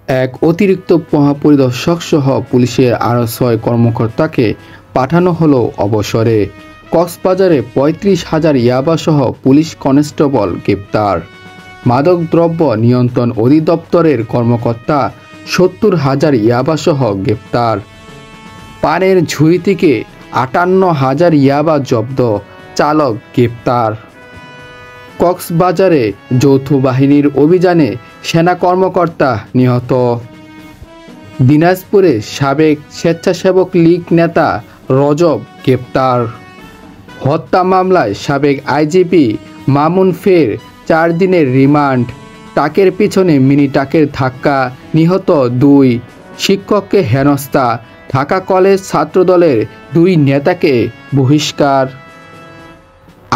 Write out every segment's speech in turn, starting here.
এক অতিরিক্ত মহাপরিদর্শক সহ পুলিশের আরও ৬ কর্মকর্তাকে পাঠানো হলো অবসরে। কক্সবাজারে ৩৫,০০০ ইয়াবাসহ পুলিশ কনস্টেবল গ্রেপ্তার। মাদকদ্রব্য নিয়ন্ত্রণ অধিদপ্তরের কর্মকর্তা ৭০,০০০ ইয়াবাসহ গ্রেপ্তার। পানের ঝুড়ি থেকে ৫৮,০০০ ইয়াবা জব্দ, চালক গ্রেপ্তার। কক্সবাজারে যৌথ বাহিনীর অভিযানে সেনা কর্মকর্তা নিহত। দিনাজপুরে সাবেক স্বেচ্ছাসেবক লীগ নেতা রজব গ্রেপ্তার। হত্যা মামলায় সাবেক আইজিপি মামুন ফের ৪ দিনের রিমান্ড। ট্রাকের পিছনে মিনি ট্রাকের ধাক্কা, নিহত ২। শিক্ষককে হেনস্থা, ঢাকা কলেজ ছাত্রদলের ২ নেতাকে বহিষ্কার।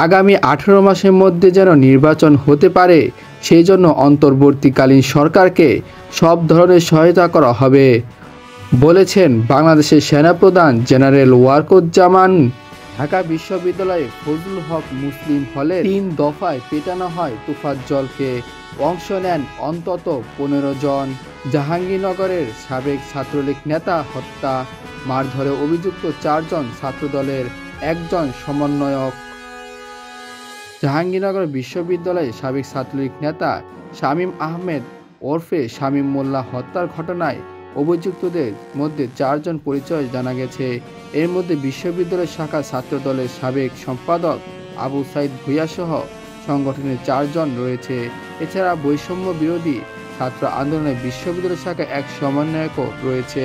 আগামী ১৮ মাসের মধ্যে যেন নির্বাচন হতে পারে, সেই জন্য অন্তর্বর্তীকালীন সরকারকে সব ধরনের সহায়তা করা হবে বলেছেন বাংলাদেশের সেনাপ্রধান জেনারেল ওয়াকারুজ্জামান। ঢাকা বিশ্ববিদ্যালয়ে ফজলুল হক মুসলিম হলে ৩ দফায় পেটানো হয় তোফাজ্জলকে। অংশ নেন অন্তত ১৫ জন। জাহাঙ্গীরনগরের সাবেক ছাত্রলীগ নেতা হত্যা, মারধরে অভিযুক্ত ৪ জন ছাত্রদলের ১ জন সমন্বয়ক। জাহাঙ্গীরনগর বিশ্ববিদ্যালয়ে সাবেক ছাত্রলীগ নেতা শামীম আহমেদ ওরফে শামীম মোল্লা হত্যার ঘটনায় অভিযুক্তদের মধ্যে ৪ জন পরিচয় জানা গেছে। এর মধ্যে বিশ্ববিদ্যালয় শাখা ছাত্রদলের সাবেক সম্পাদক আবু সাইদ ভূঁইয়াসহ সংগঠনের ৪ জন রয়েছে। এছাড়া বৈষম্য বিরোধী ছাত্র আন্দোলনে বিশ্ববিদ্যালয় শাখায় এক সমন্বয়কও রয়েছে।